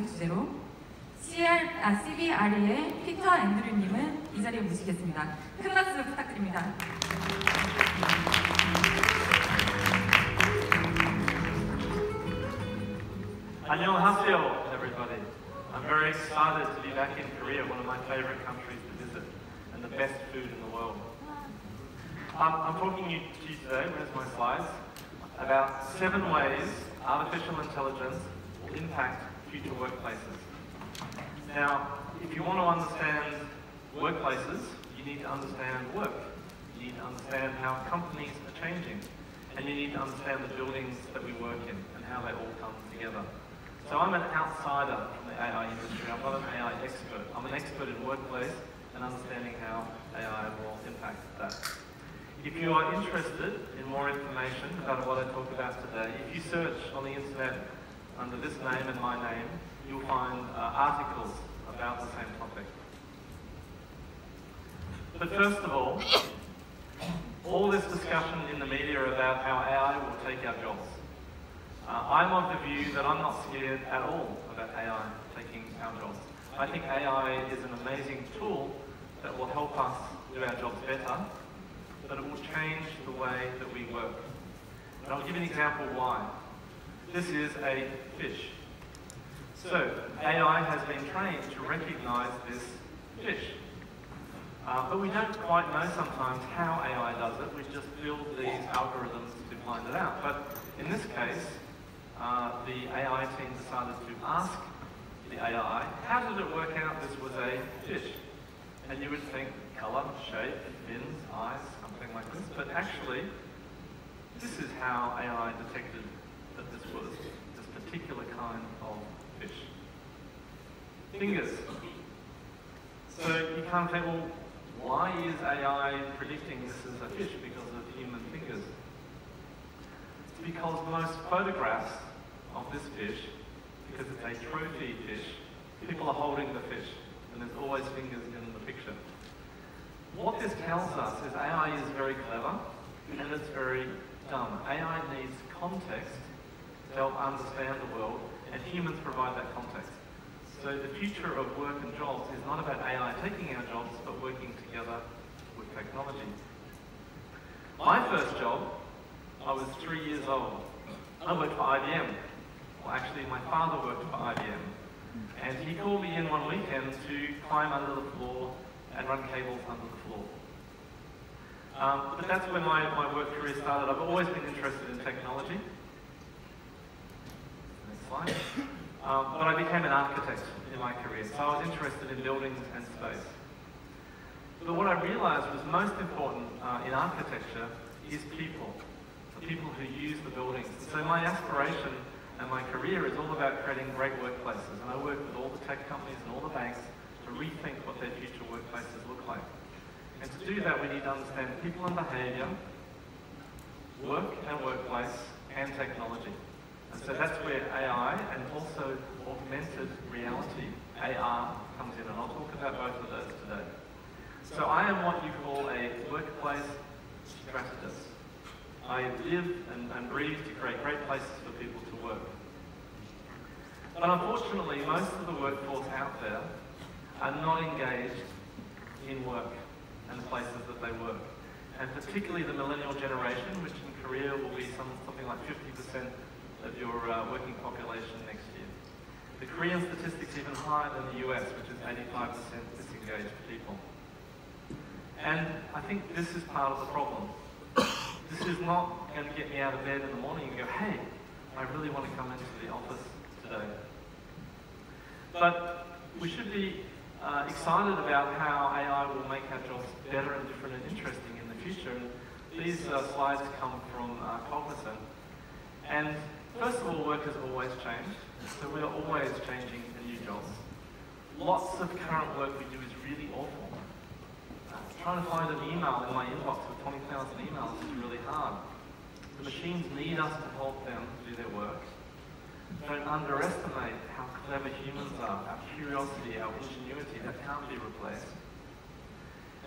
방송의 주제로 CBRE의 피터 앤드류님을 이 자리에 모시겠습니다. 큰 박수 부탁드립니다. 안녕하세요, everybody. I'm very excited to be back in Korea, one of my favorite countries to visit, and the best food in the world. I'm talking to you today, where's my slides, about 7 ways artificial intelligence will impact future workplaces. Now, if you want to understand workplaces, you need to understand work. You need to understand how companies are changing, and you need to understand the buildings that we work in and how they all come together. So I'm an outsider from the AI industry. I'm not an AI expert. I'm an expert in workplace and understanding how AI will impact that. If you are interested in more information about what I talk about today, if you search on the internet under this name and my name, you'll find articles about the same topic. But first of all this discussion in the media about how AI will take our jobs. I'm of the view that I'm not scared at all about AI taking our jobs. I think AI is an amazing tool that will help us do our jobs better, but it will change the way that we work. And I'll give you an example why. This is a fish. So, AI has been trained to recognize this fish. But we don't quite know sometimes how AI does it. We just build these algorithms to find it out. But in this case, the AI team decided to ask the AI, how did it work out this was a fish? And you would think color, shape, fins, eyes, something like this. But actually, this is how AI detected that this was this particular kind of fish. Fingers. So you can't think, well, why is AI predicting this is a fish because of human fingers? It's because most photographs of this fish, because it's a trophy fish, people are holding the fish, and there's always fingers in the picture. What this tells us is AI is very clever, and it's very dumb. AI needs context to help understand the world, and humans provide that context. So the future of work and jobs is not about AI taking our jobs, but working together with technology. My first job, I was 3 years old. I worked for IBM. Well, actually, my father worked for IBM. And he called me in one weekend to climb under the floor and run cables under the floor. But that's when my work career started. I've always been interested in technology. Next slide. But I became an architect in my career, so I was interested in buildings and space. But what I realized was most important in architecture is people, the people who use the buildings. So my aspiration and my career is all about creating great workplaces, and I work with all the tech companies and all the banks to rethink what their future workplaces look like. And to do that, we need to understand people and behavior, work and workplace, and technology. And so that's where AI and also augmented reality, AR, comes in, and I'll talk about both of those today. So I am what you call a workplace strategist. I live and breathe to create great places for people to work. But unfortunately, most of the workforce out there are not engaged in work and the places that they work. And particularly the millennial generation, which in Korea will be something like 50% of your working population next year. The Korean statistics even higher than the US, which is 85% disengaged people. And I think this is part of the problem. This is not going to get me out of bed in the morning and go, hey, I really want to come into the office today. But we should be excited about how AI will make our jobs better and different and interesting in the future. And these slides come from Cognizant. And first of all, work has always changed. So we are always changing to new jobs. Lots of current work we do is really awful. Trying to find an email in my inbox with 20,000 emails is really hard. The machines need us to help them do their work. Don't underestimate how clever humans are, our curiosity, our ingenuity, that can't be replaced.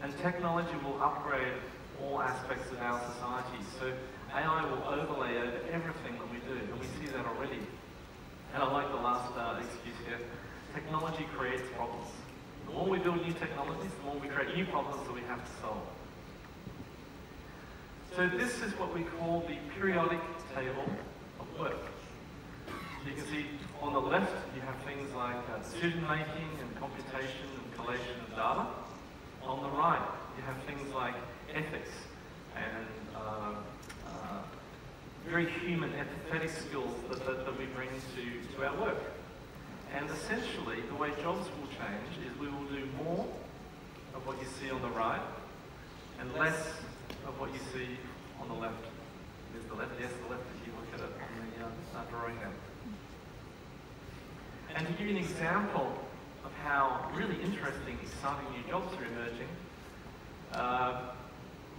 And technology will upgrade all aspects of our society. So AI will overlay over everything that we do, and we see that already. And I like the last excuse here, technology creates problems. The more we build new technologies, the more we create new problems that we have to solve. So this is what we call the periodic table of work. So you can see on the left you have things like decision making and computation and collation of data. On the right you have things like ethics and very human, empathetic skills that we bring to our work. And essentially, the way jobs will change is we will do more of what you see on the right and less of what you see on the left. There's the left, yes, the left if you look at it on the drawing there. And to give you an example of how really interesting, exciting new jobs are emerging,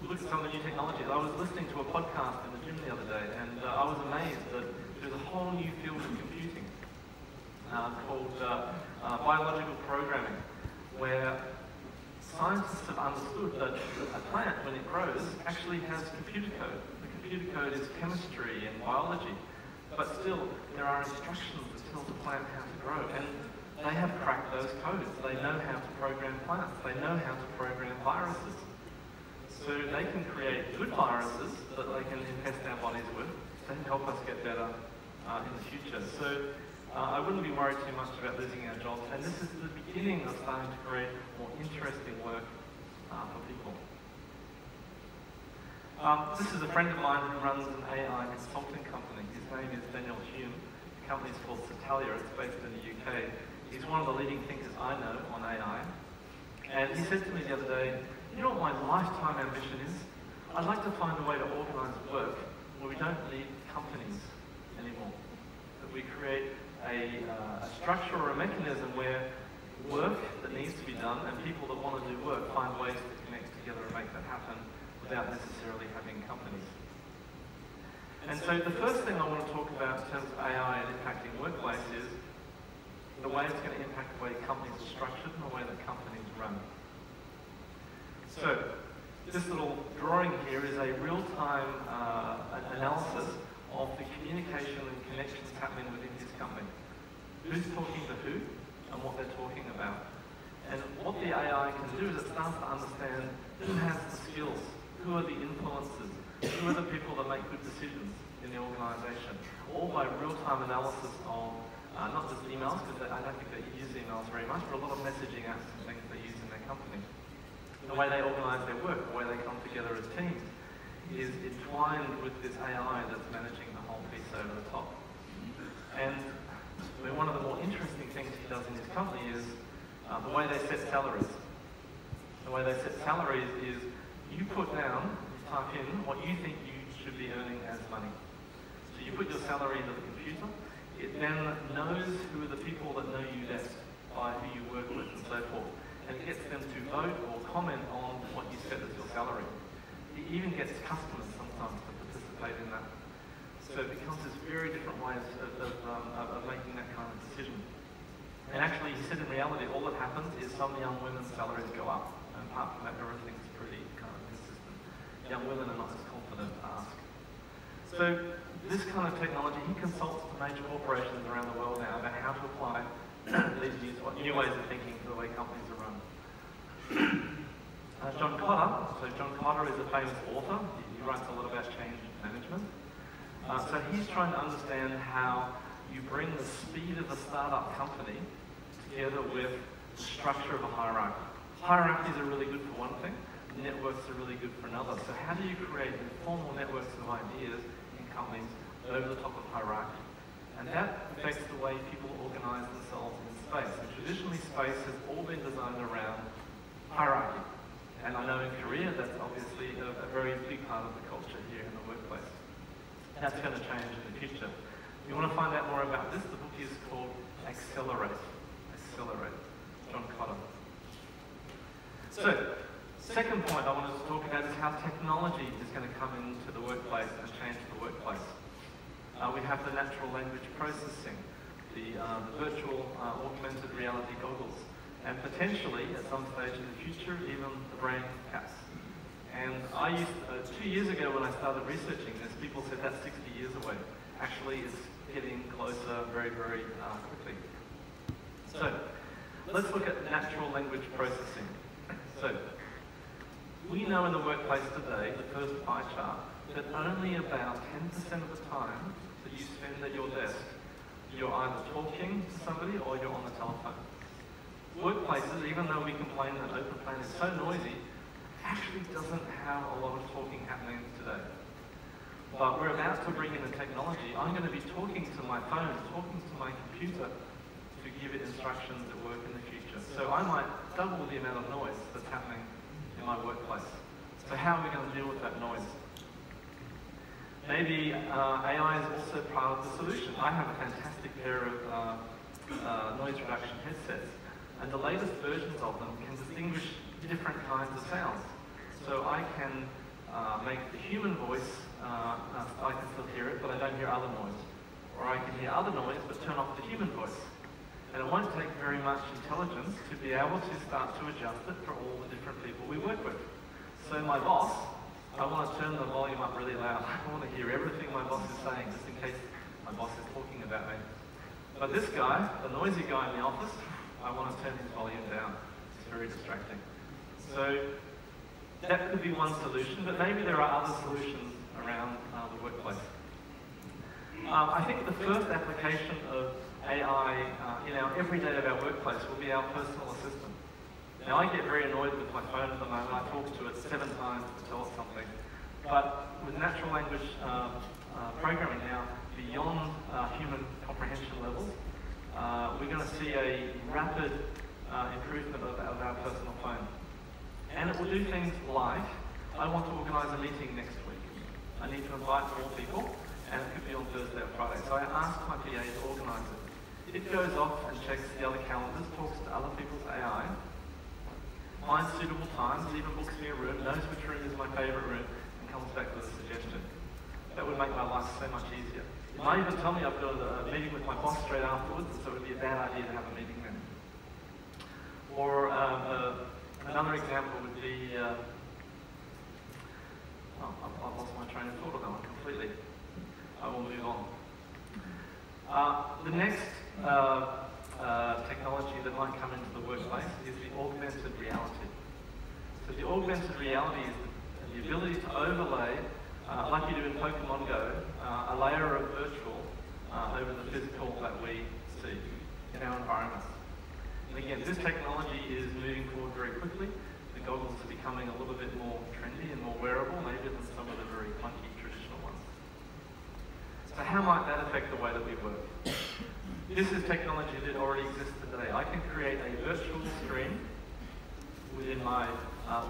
look at some of the new technologies. I was listening to a podcast in the gym the other day, and I was amazed that there's a whole new field of computing called biological programming, where scientists have understood that a plant, when it grows, actually has computer code. The computer code is chemistry and biology, but still there are instructions that tell the plant how to grow, and they have cracked those codes. They know how to program plants. They know how to program viruses. So they can create good viruses that they can infest our bodies with. They can help us get better in the future. So I wouldn't be worried too much about losing our jobs. And this is the beginning of starting to create more interesting work for people. This is a friend of mine who runs an AI consulting company. His name is Daniel Hume. The company is called Satalia. It's based in the UK. He's one of the leading thinkers I know on AI. And he said to me the other day, you know what my lifetime ambition is? I'd like to find a way to organise work where we don't need companies anymore. That we create a structure or a mechanism where work that needs to be done and people that want to do work find ways to connect together and make that happen without necessarily having companies. And so the first thing I want to talk about in terms of AI and impacting workplace is the way it's going to impact the way companies are structured and the way that companies run. So, this little drawing here is a real-time analysis of the communication and connections happening within his company. Who's talking to who and what they're talking about. And what the AI can do is it starts to understand who has the skills, who are the influencers, who are the people that make good decisions in the organisation, all by real-time analysis of not just emails, because I don't think they use emails very much, but a lot of messaging apps and things they use in their company. The way they organise their work, the way they come together as teams, is entwined with this AI that's managing the whole piece over the top. And I mean, one of the more interesting things he does in his company is the way they set salaries. The way they set salaries is you put down, you type in what you think you should be earning as money. So you put your salary into the computer, it then knows who are the people that know you best by who you work with and so forth. And it gets them to vote or comment on what you set as your salary. It even gets customers sometimes to participate in that. So it becomes this very different way of making that kind of decision. And actually, he said in reality, all that happens is some young women's salaries go up. And apart from that, everything's pretty kind of consistent. Young women are not as confident to ask. So this kind of technology, he consults the major corporations around the world now about how to apply these new ways of thinking to the way companies are run. John Kotter, so John Kotter is a famous author. He writes a lot about change management. So he's trying to understand how you bring the speed of a startup company together with the structure of a hierarchy. Hierarchies are really good for one thing, networks are really good for another. So how do you create informal networks of ideas in companies over the top of hierarchy? And that affects the way people organize themselves in space. And traditionally, space has all been designed around hierarchy. And I know in Korea, that's obviously a very big part of the culture here in the workplace. That's going to change in the future. If you want to find out more about this, the book is called Accelerate. Accelerate. John Kotter. So, second point I wanted to talk about is how technology is going to come into the workplace and change the workplace. We have the natural language processing, the virtual augmented reality goggles, and potentially, at some stage in the future, even the brain caps. And I used, 2 years ago when I started researching this, people said that's 60 years away. Actually, it's getting closer very, very quickly. So, let's look at natural language processing. So, we know in the workplace today, the first pie chart, that only about 10% of the time that you spend at your desk, you're either talking to somebody or you're on the telephone. Workplaces, even though we complain that open plan is so noisy, actually doesn't have a lot of talking happening today. But we're about to bring in the technology. I'm going to be talking to my phone, talking to my computer to give it instructions that work in the future. So I might double the amount of noise that's happening in my workplace. So how are we going to deal with that noise? Maybe AI is also part of the solution. I have a fantastic pair of noise reduction headsets, and the latest versions of them can distinguish different kinds of sounds. So I can make the human voice, I can still hear it, but I don't hear other noise. Or I can hear other noise, but turn off the human voice. And it won't take very much intelligence to be able to start to adjust it for all the different people we work with. So my boss, I want to turn the volume up really loud. I want to hear everything my boss is saying, just in case my boss is talking about me. But this guy, the noisy guy in the office, I want to turn his volume down. It's very distracting. So that could be one solution, but maybe there are other solutions around the workplace. I think the first application of AI in our everyday of our workplace will be our personal assistant. Now, I get very annoyed with my phone at the moment. I talk to it 7 times to tell it something. But with natural language programming now, beyond human comprehension levels, we're going to see a rapid improvement of our personal phone. And it will do things like, I want to organise a meeting next week. I need to invite 4 people, and it could be on Thursday or Friday. So I ask my PA to organise it. It goes off and checks the other calendars, talks to other people's AI, finds suitable times, even books me a room, knows which room is my favourite room, and comes back with a suggestion. That would make my life so much easier. It might even tell me I've got a meeting with my boss straight afterwards, so it would be a bad idea to have a meeting then. Or another example would be, I've lost my train of thought on that one completely. I will move on. The next technology that might come into the workplace is the augmented reality. So the augmented reality is the ability to overlay, like you do in Pokemon Go, a layer of virtual over the physical that we see in our environment. And again, this technology is moving forward very quickly. The goggles are becoming a little bit more trendy and more wearable, maybe than some of the very clunky traditional ones. So how might that affect the way that we work? This is technology that already exists today. I can create a virtual screen within my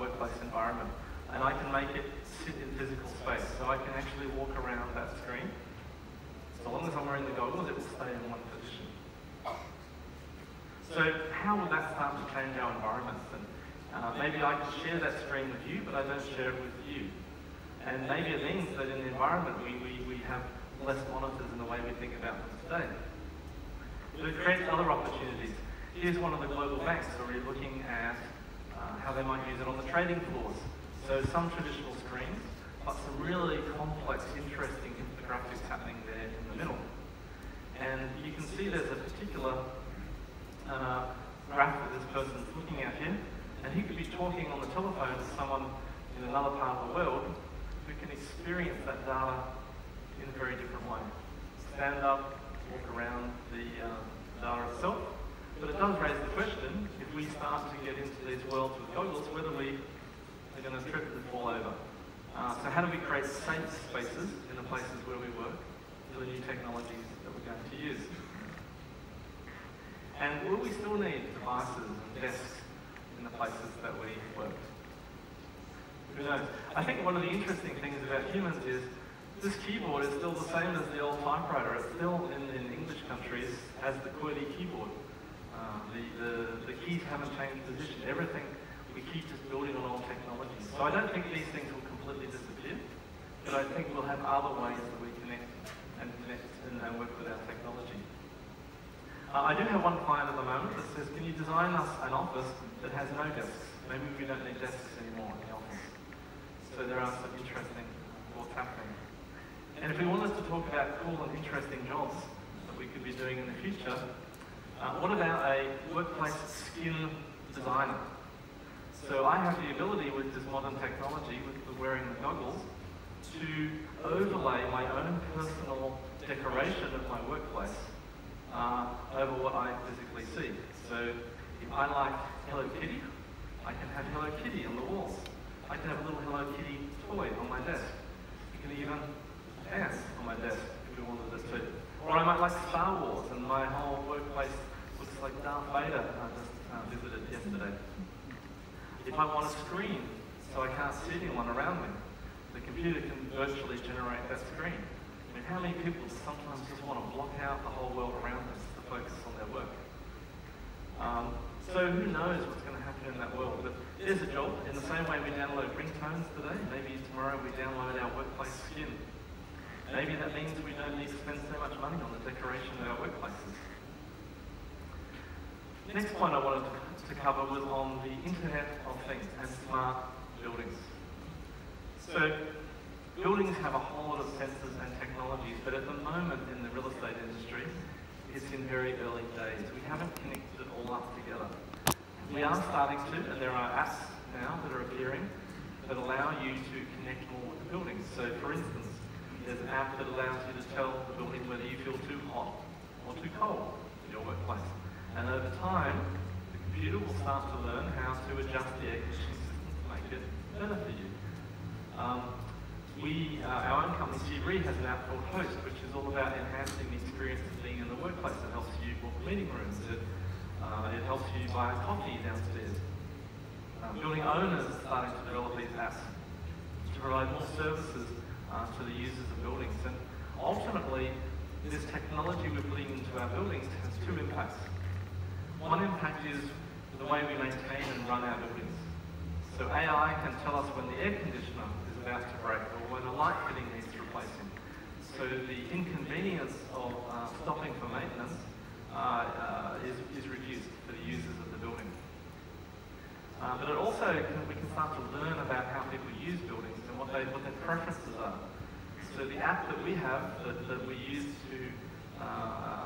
workplace environment, and I can make it sit in physical space. So I can actually walk around that screen. So long as I'm wearing the goggles, it will stay in one position. So how will that start to change our environments? And maybe I can share that screen with you, but I don't share it with you. And maybe it means that in the environment we have less monitors in the way we think about them today. But it creates other opportunities. Here's one of the global banks already looking at how they might use it on the trading floors. So some traditional screens, but some really complex, interesting infographics happening there in the middle. And you can see there's a particular graph that this person's looking at here, and he could be talking on the telephone to someone in another part of the world who can experience that data in a very different way. Stand up, walk around the data itself, but it does raise the question, if we start to get into these worlds with goggles, whether we are going to trip and fall over. So how do we create safe spaces in the places where we work for the new technologies that we're going to use? And will we still need devices and desks in the places that we work? Who knows? I think one of the interesting things about humans is this keyboard is still the same as the old typewriter. It's still, in English countries, as the QWERTY keyboard. The keys haven't changed position. Everything we keep just building on old technology. So I don't think these things will completely disappear, but I think we'll have other ways that we connect and work with our technology. I do have one client at the moment that says, can you design us an office that has no desks? Maybe we don't need desks anymore in the office. So there are some interesting thoughts happening. And if we wanted to talk about cool and interesting jobs that we could be doing in the future, what about a work workplace skin designer. So I have the ability with this modern technology, with the wearing the goggles, to overlay my own personal decoration of my workplace over what I physically see. So if I like Hello Kitty, I can have Hello Kitty on the walls. I can have a little Hello Kitty toy on my desk. You can even dance on my desk if you wanted it to. Or I might like Star Wars and my whole workplace looks like Darth Vader. I just visited yesterday. If I want a screen so I can't see anyone around me, the computer can virtually generate that screen. I mean, how many people sometimes just want to block out the whole world around us to focus on their work? So who knows what's going to happen in that world? But there's a job. In the same way we download ringtones today, maybe tomorrow we download our workplace skin. Maybe that means we don't need to spend so much money on the decoration of our workplaces. Next point I wanted to cover was on the Internet of Things and smart buildings. So buildings have a whole lot of sensors and technologies, but at the moment in the real estate industry, it's in very early days. We haven't connected it all up together. We are starting to, and there are apps now that are appearing that allow you to connect more with the buildings. So for instance, there's an app that allows you to tell the building whether you feel too hot or too cold in your workplace. And over time, the computer will start to learn how to adjust the air conditioning system to make it better for you. Our own company, G-Re, has an app called Host, which is all about enhancing the experience of being in the workplace. It helps you book meeting rooms. It helps you buy a coffee downstairs. Building owners are starting to develop these apps to provide more services to the users of buildings. And ultimately, this technology we're putting into our buildings has two impacts. One impact is the way we maintain and run our buildings. So AI can tell us when the air conditioner is about to break or when a light fitting needs replacing. So the inconvenience of stopping for maintenance is reduced for the users of the building. But it also, we can start to learn about how people use buildings and what their preferences are. So the app that we have, that we use to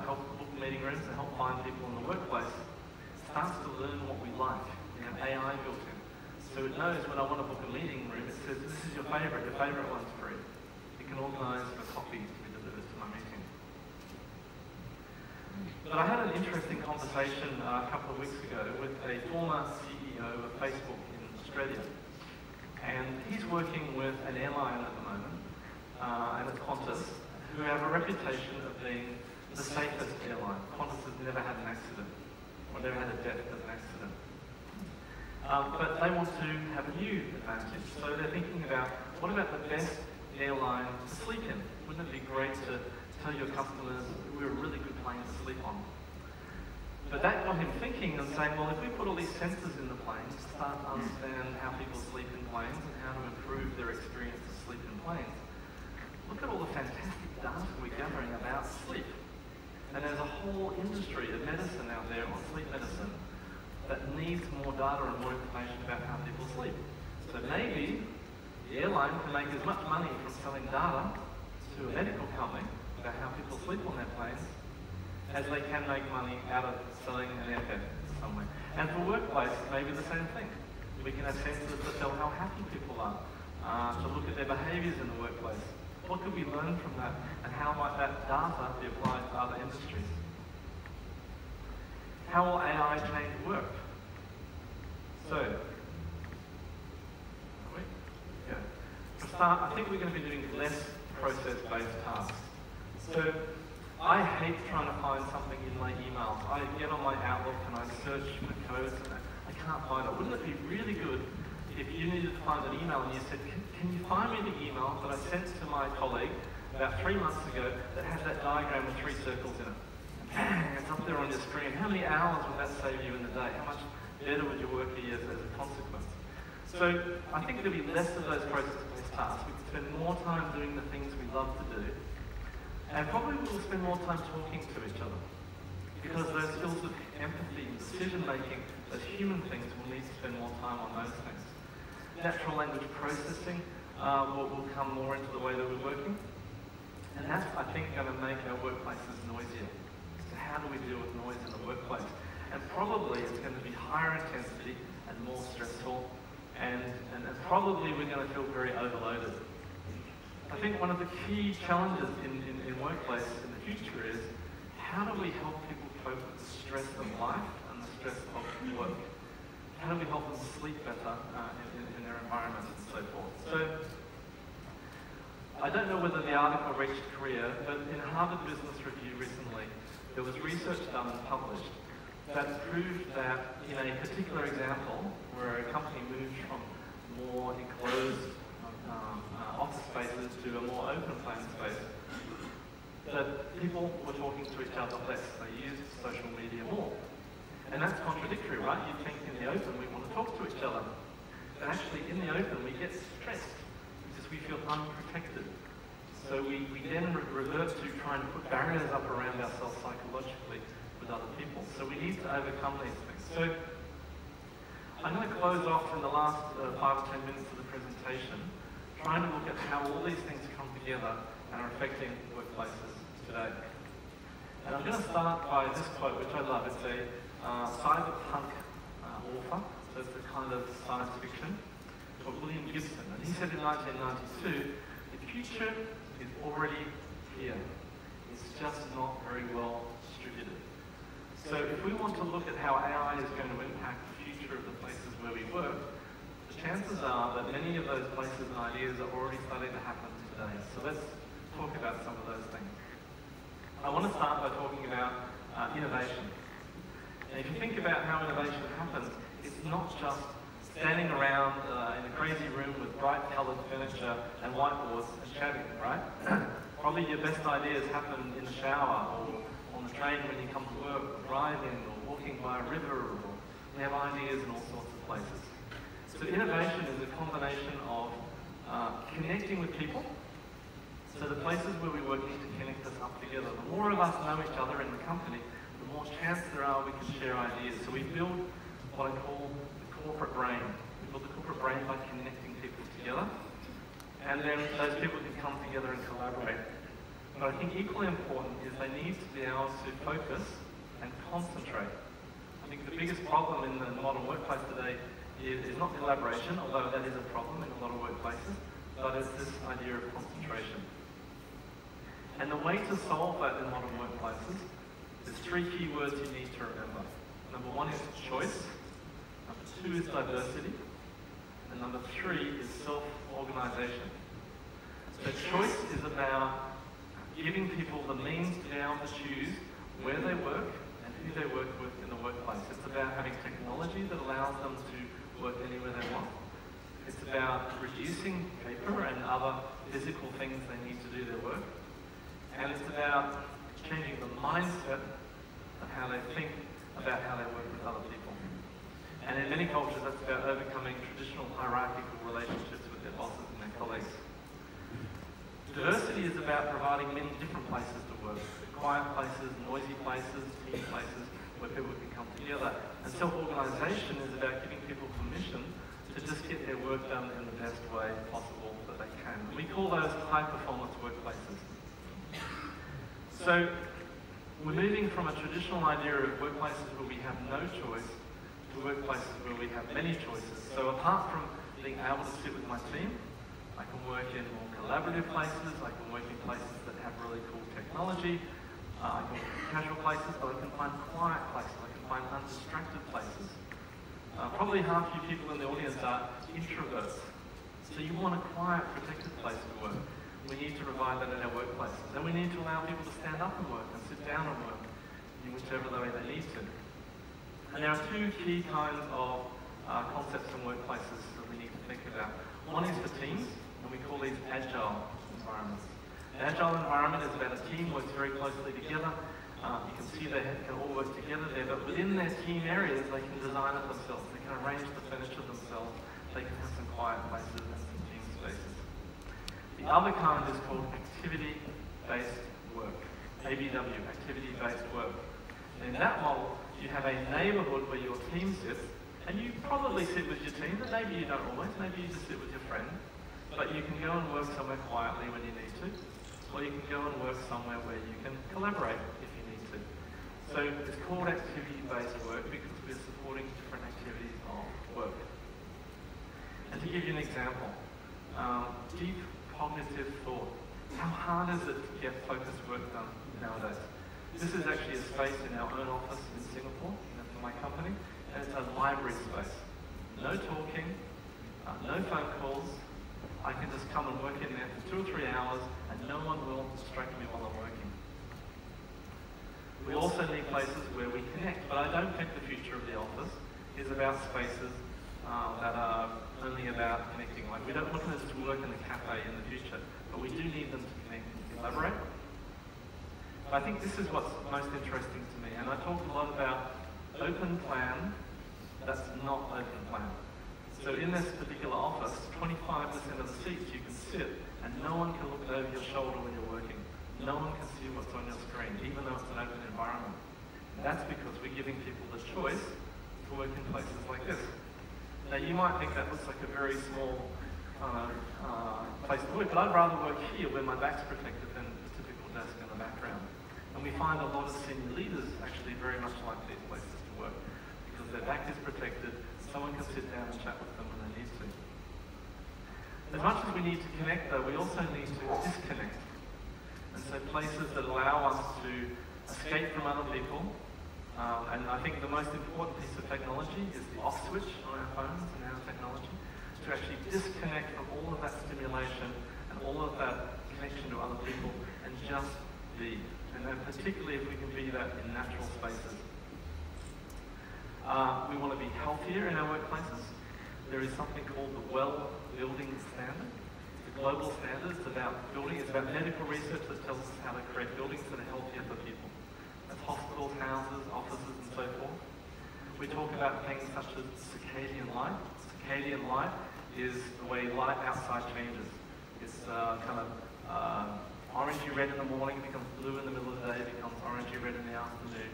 help book meeting rooms and help find people in the workplace, starts to learn what we like. We have AI built in. So it knows when I want to book a meeting room, it says, this is your favourite one's free. You can organise a copy to be delivered to my meeting. But I had an interesting conversation a couple of weeks ago with a former CEO of Facebook in Australia. And he's working with an airline at the moment, and it's Qantas, who have a reputation of being the safest airline. Qantas has never had an accident, or never had a death as an accident. But they want to have a new advantage. So they're thinking about, what about the best airline to sleep in? Wouldn't it be great to tell your customers we're a really good plane to sleep on? But that got him thinking and saying, well, if we put all these sensors in the planes to start to understand how people sleep in planes and how to improve their experience of sleep in planes, look at all the fantastic data we're gathering about sleep. And there's a whole industry of medicine out there on sleep medicine that needs more data and more information about how people sleep. So maybe the airline can make as much money from selling data to a medical company about how people sleep on their planes as they can make money out of selling an airfare somewhere. And for workplace, maybe the same thing. We can have sensors that tell how happy people are, to look at their behaviours in the workplace. What could we learn from that, and how might that data be applied to other industries? How will AI change work? So, to start, I think we're going to be doing less process-based tasks. So, I hate trying to find something in my emails. I get on my Outlook and I search for codes and I can't find it. Wouldn't it be really good if you needed to find an email and you said, can you find me the email that I sent to my colleague about 3 months ago that has that diagram with 3 circles in it? Bang, it's up there on your screen. How many hours would that save you in the day? How much better would your work be as a consequence? So I think there'll be less of those process-based tasks. We can spend more time doing the things we love to do. And probably we'll spend more time talking to each other. Because those skills of empathy and decision-making, those human things, we'll need to spend more time on those things. Natural language processing will come more into the way that we're working. And that's, I think, going to make our workplaces noisier. So how do we deal with noise in the workplace? And probably it's going to be higher intensity and more stressful, and probably we're going to feel very overloaded. I think one of the key challenges in workplace in the future is how do we help people cope with the stress of life and the stress of work? How do we help them sleep better in their environments and so forth? So, I don't know whether the article reached Korea, but in Harvard Business Review recently, there was research done and published that proved that in a particular example, where a company moved from more enclosed office spaces to a more open plan space, that people were talking to each other less. They used social media more. And that's contradictory, right? You think in the open we want to talk to each other. But actually in the open we get stressed because we feel unprotected. So we then revert to trying to put barriers up around ourselves psychologically with other people. So we need to overcome these things. So I'm going to close off in the last 5 or 10 minutes of the presentation, trying to look at how all these things come together and are affecting workplaces today. And I'm going to start by this quote, which I love. It's a cyberpunk author, so it's a kind of science fiction, called William Gibson. And he said in 1992, the future is already here. It's just not very well distributed. So if we want to look at how AI is going to impact the future of the places where we work, the chances are that many of those places and ideas are already starting to happen today. So let's talk about some of those things. I want to start by talking about innovation. And if you think about how innovation happens, it's not just standing around in a crazy room with bright coloured furniture and whiteboards and chatting, right? Probably your best ideas happen in the shower or on the train when you come to work, or driving, or walking by a river, or we have ideas in all sorts of places. So innovation is a combination of connecting with people. So the places where we work need to connect us up together. The more of us know each other in the company, the more chance there are we can share ideas. So we build what I call the corporate brain. We build the corporate brain by connecting people together. And then those people can come together and collaborate. But I think equally important is they need to be able to focus and concentrate. I think the biggest problem in the modern workplace today is not collaboration, although that is a problem in a lot of workplaces, but it's this idea of concentration. And the way to solve that in modern workplaces, there's 3 key words you need to remember. Number 1 is choice, number 2 is diversity, and number 3 is self-organization. So choice is about giving people the means to be able to choose where they work and who they work with in the workplace. It's about having technology that allows them to work anywhere they want. It's about reducing paper and other physical things they need to do their work. And it's about changing the mindset of how they think about how they work with other people. And in many cultures, that's about overcoming traditional hierarchical relationships with their bosses and their colleagues. Diversity is about providing many different places to work. Quiet places, noisy places, team places, where people can come together. And self-organisation is about giving people permission to just get their work done in the best way possible that they can. We call those high-performance workplaces. So we're moving from a traditional idea of workplaces where we have no choice to workplaces where we have many choices. So apart from being able to sit with my team, I can work in more collaborative places, I can work in places that have really cool technology, I can work in casual places, but I can find quiet places, I can find undistracted places. Probably half you people in the audience are introverts. So you want a quiet, protected place to work. We need to provide that in our workplaces. And we need to allow people to stand up and work and sit down and work in whichever way they need to. And there are 2 key kinds of concepts in workplaces that we need to think about. One is for teams, and we call these agile environments. An agile environment is about a team works very closely together. You can see they can all work together there, but within their team areas, they can design it themselves. They can arrange the furniture themselves. They can have some quiet places and some team spaces. The other kind is called activity-based work. ABW, activity-based work. And in that model, you have a neighborhood where your team sits, and you probably sit with your team, but maybe you don't always. Maybe you just sit with your friend. But you can go and work somewhere quietly when you need to, or you can go and work somewhere where you can collaborate if you need to. So it's called activity-based work because we're supporting different activities of work. And to give you an example, deep cognitive thought. How hard is it to get focused work done nowadays? This is actually a space in our own office in Singapore, for my company, and it's a library space. No talking, no phone calls. I can just come and work in there for 2 or 3 hours and no one will distract me while I'm working. We also need places where we connect, but I don't think the future of the office is about spaces that are only about connecting. Like, we don't want them to work in the cafe in the future, but we do need them to connect and collaborate. But I think this is what's most interesting to me, and I talk a lot about open plan that's not open plan. So in this particular office, 25% of the seats you can sit and no one can look over your shoulder when you're working. No one can see what's on your screen, even though it's an open environment. And that's because we're giving people the choice to work in places like this. Now you might think that looks like a very small place to work, but I'd rather work here where my back's protected than the typical desk in the background. And we find a lot of senior leaders actually very much like these places to work because their back is protected. Someone can sit down and chat with them when they need to. As much as we need to connect though, we also need to disconnect. And so places that allow us to escape from other people, and I think the most important piece of technology is the off switch on our phones and our technology, to actually disconnect from all of that stimulation and all of that connection to other people and just be. And then particularly if we can be that in natural spaces. We want to be healthier in our workplaces. There is something called the Well Building Standard. It's a global standard. It's about building. It's about medical research that tells us how to create buildings that are healthier for people. That's hospitals, houses, offices, and so forth. We talk about things such as circadian light. Circadian light is the way light outside changes. It's kind of orangey red in the morning, it becomes blue in the middle of the day, it becomes orangey red in the afternoon.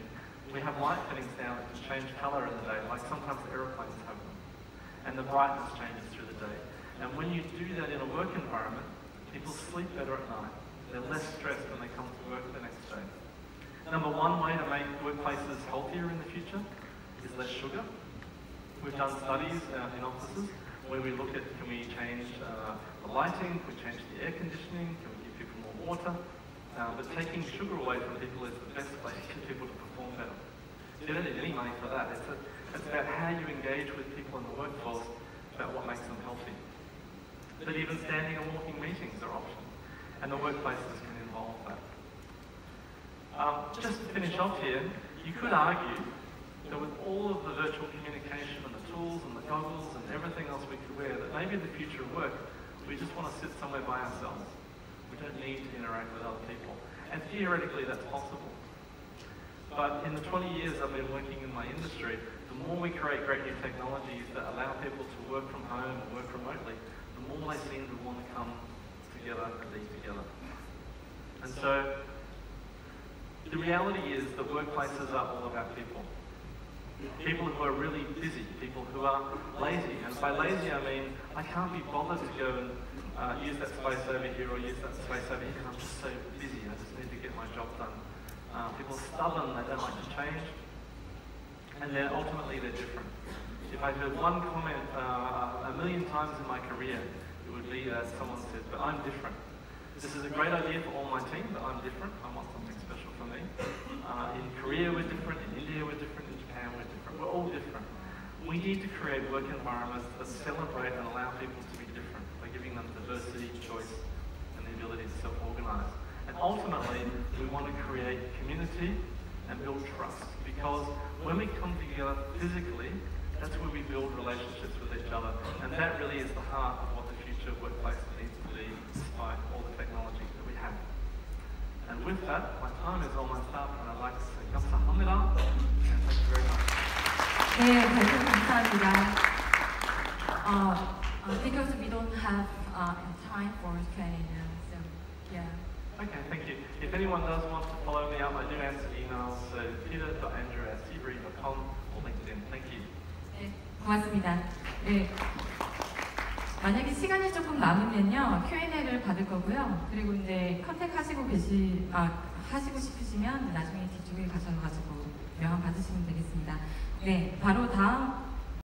We have light fittings now that can change colour in the day, like sometimes the aeroplanes have them. And the brightness changes through the day. And when you do that in a work environment, people sleep better at night. They're less stressed when they come to work the next day. Number one way to make workplaces healthier in the future is less sugar. We've done studies in offices where we look at, can we change the lighting, can we change the air conditioning, can we give people more water? But taking sugar away from people is the best way to get people to perform better. You don't need any money for that. It's about how you engage with people in the workforce, about what makes them healthy. But even standing and walking meetings are options, and the workplaces can involve that. Just to finish off here, you could argue that with all of the virtual communication and the tools and the goggles and everything else we could wear, that maybe the future of work, we just want to sit somewhere by ourselves. We don't need to interact with other people. And theoretically, that's possible. But in the 20 years I've been working in my industry, the more we create great new technologies that allow people to work from home and work remotely, the more they seem to want to come together and be together. And so, the reality is that workplaces are all about people. People who are really busy, people who are lazy. And by lazy I mean, I can't be bothered to go and use that space over here or use that space over here because I'm just so busy, I just need to get my job done. People are stubborn, they don't like to change, and ultimately they're different. If I heard one comment 1,000,000 times in my career, it would be that someone said, but I'm different. This is a great idea for all my team, but I'm different, I want something special for me. In Korea we're different, in India we're different, in Japan we're different, we're all different. We need to create work environments that celebrate and allow people to be different by giving them diversity, choice, and the ability to self-organize. And ultimately, we want to create community and build trust, because when we come together physically, that's where we build relationships with each other, and that really is the heart of what the future of workplace needs to be, despite all the technology that we have. And with that, my time is almost up, and I'd like to say 감사합니다, and thank you very much. 네, 발표 감사합니다. Because we don't have time for Q&A now, so yeah. Okay, thank you. If anyone does want to follow me up, I do answer emails, so peter.andrew@seabury.com or LinkedIn. Thank you. 네, 고맙습니다. 네. 만약에 시간이 조금 남으면요, Q&A를 받을 거고요. 그리고 이제 컨택하시고 하시고 싶으시면 나중에 뒤쪽에 가셔가지고 명함 받으시면 되겠습니다. 네, 바로 다음